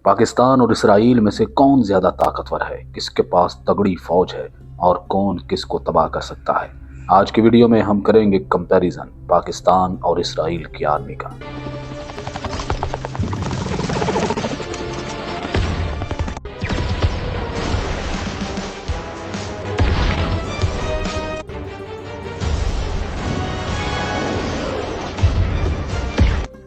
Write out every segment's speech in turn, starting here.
पाकिस्तान और इसराइल में से कौन ज्यादा ताकतवर है, किसके पास तगड़ी फौज है और कौन किसको तबाह कर सकता है। आज की वीडियो में हम करेंगे कंपैरिजन पाकिस्तान और इसराइल की आर्मी का।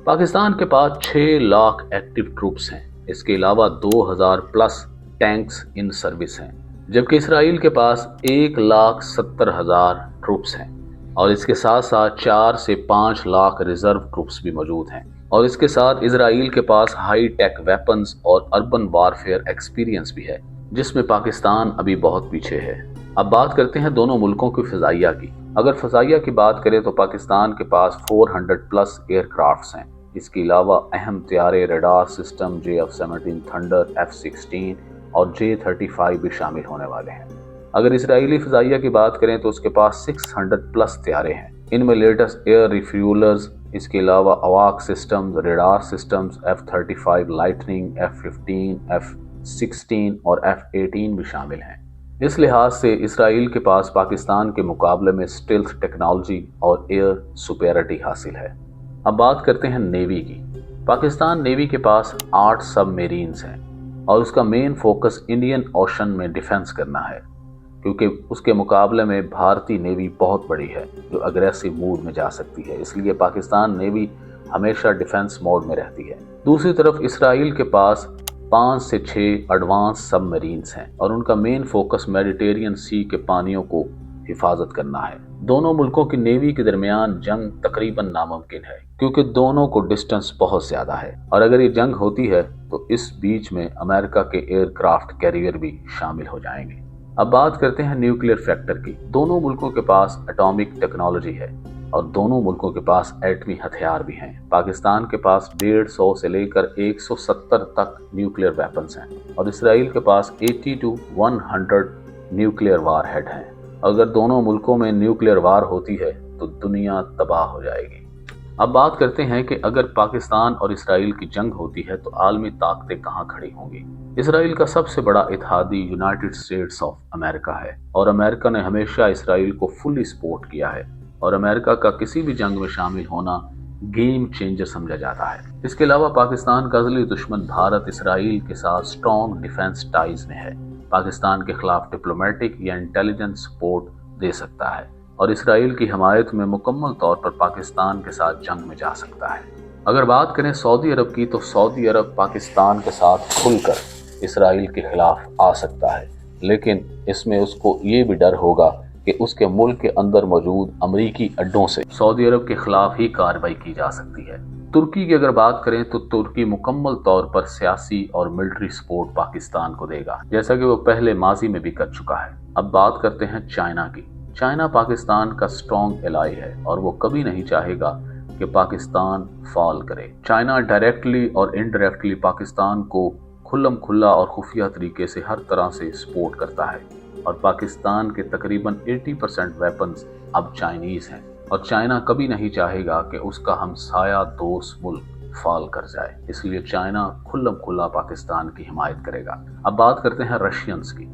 पाकिस्तान के पास 6 लाख एक्टिव ट्रूप्स हैं। इसके अलावा 2000 प्लस टैंक्स इन सर्विस हैं, जबकि इसराइल के पास 1,70,000 ट्रूप्स हैं और इसके साथ साथ 4 से 5 लाख रिजर्व ट्रूप्स भी मौजूद हैं। और इसके साथ इसराइल के पास हाई टेक वेपन्स और अर्बन वारफेयर एक्सपीरियंस भी है, जिसमें पाकिस्तान अभी बहुत पीछे है। अब बात करते हैं दोनों मुल्कों की फिजाइया की। अगर फिजाइया की बात करें तो पाकिस्तान के पास 400 प्लस एयरक्राफ्ट्स हैं। इसके अलावा अहम तैयारे radar system JF-17 thunder, F-16 और J-35 भी शामिल होने वाले हैं। अगर इसराइली फिजाइया की बात करें तो उसके पास 600 प्लस तैयारे हैं। इनमें लेटेस्ट एयर रिफ्यूलर्स, इसके अलावा अवाक systems, radar systems, F-35 lightning, F-15, F-16 और F-18 भी शामिल हैं। इस लिहाज से इसराइल के पास पाकिस्तान के मुकाबले में स्टेल्थ टेक्नोलॉजी और एयर सुपेरियरिटी हासिल है। अब बात करते हैं नेवी की। पाकिस्तान नेवी के पास 8 सबमरीन्स हैं और उसका मेन फोकस इंडियन ओशन में डिफेंस करना है, क्योंकि उसके मुकाबले में भारतीय नेवी बहुत बड़ी है जो अग्रेसिव मूड में जा सकती है। इसलिए पाकिस्तान नेवी हमेशा डिफेंस मोड में रहती है। दूसरी तरफ इसराइल के पास 5 से 6 एडवांस सबमरीन्स हैं और उनका मेन फोकस मेडिटेरियन सी के पानियों को हिफाजत करना है। दोनों मुल्कों की नेवी के दरमियान जंग तकरीबन नामुमकिन है, क्योंकि दोनों को डिस्टेंस बहुत ज्यादा है और अगर ये जंग होती है तो इस बीच में अमेरिका के एयरक्राफ्ट कैरियर भी शामिल हो जाएंगे। अब बात करते हैं न्यूक्लियर फैक्टर की। दोनों मुल्कों के पास एटॉमिक टेक्नोलॉजी है और दोनों मुल्कों के पास एटमी हथियार भी हैं। पाकिस्तान के पास 150 से लेकर 170 तक न्यूक्लियर वेपन्स हैं और इसराइल के पास 80 to 100 न्यूक्लियर वार हेड हैं। अगर दोनों मुल्कों में न्यूक्लियर वार होती है तो दुनिया तबाह हो जाएगी। अब बात करते हैं कि अगर पाकिस्तान और इसराइल की जंग होती है तो आलमी ताकतें कहां खड़ी होंगी। इसराइल का सबसे बड़ा इत्तेहादी यूनाइटेड स्टेट्स ऑफ अमेरिका है और अमेरिका ने हमेशा इसराइल को फुली सपोर्ट किया है और अमेरिका का किसी भी जंग में शामिल होना गेम चेंजर समझा जाता है। इसके अलावा पाकिस्तान का असली दुश्मन भारत इसराइल के साथ स्ट्रॉन्ग डिफेंस टाइज में है। पाकिस्तान के खिलाफ डिप्लोमेटिक या इंटेलिजेंस सपोर्ट दे सकता है और इसराइल की हिमायत में मुकम्मल तौर पर पाकिस्तान के साथ जंग में जा सकता है। अगर बात करें सऊदी अरब की तो सऊदी अरब पाकिस्तान के साथ खुलकर इसराइल के खिलाफ आ सकता है, लेकिन इसमें उसको ये भी डर होगा कि उसके मुल्क के अंदर मौजूद अमरीकी अड्डों से सऊदी अरब के खिलाफ ही कार्रवाई की जा सकती है। तुर्की की अगर बात करें तो तुर्की मुकम्मल तौर पर सियासी और मिलिट्री सपोर्ट पाकिस्तान को देगा, जैसा कि वो पहले माजी में भी कर चुका है। अब बात करते हैं चाइना की। चाइना पाकिस्तान का स्ट्रॉन्ग एलाई है और वो कभी नहीं चाहेगा कि पाकिस्तान फॉल करे। चाइना डायरेक्टली और इनडायरेक्टली पाकिस्तान को खुल्लम खुल्ला और खुफिया तरीके से हर तरह से सपोर्ट करता है और पाकिस्तान के तकरीबन 80% वेपन्स अब चाइनीज हैं और चाइना कभी नहीं चाहेगा कि उसका हमसाया दोस्त मुल्क फॉल कर जाए। इसलिए चाइना खुल्लम खुल्ला पाकिस्तान की हिमायत करेगा। अब बात करते हैं रशियंस की।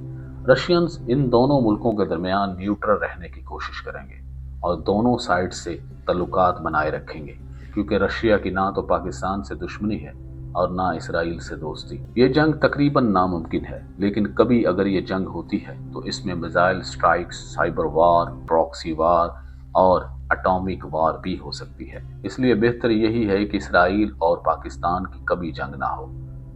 रशियंस इन दोनों मुल्कों के दरमियान न्यूट्रल रहने की कोशिश करेंगे और दोनों साइड से तल्लुकात बनाए रखेंगे, क्योंकि रशिया की ना तो पाकिस्तान से दुश्मनी है और ना इसराइल से दोस्ती। ये जंग तकरीबन नामुमकिन है, लेकिन कभी अगर ये जंग होती है तो इसमें मिसाइल स्ट्राइक्स, साइबर वार, प्रॉक्सी वार और एटॉमिक वार भी हो सकती है। इसलिए बेहतर यही है कि इसराइल और पाकिस्तान की कभी जंग ना हो,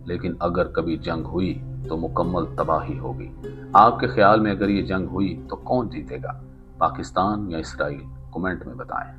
लेकिन अगर कभी जंग हुई तो मुकम्मल तबाही होगी। आपके ख्याल में अगर ये जंग हुई तो कौन जीतेगा, पाकिस्तान या इसराइल? कमेंट में बताएं।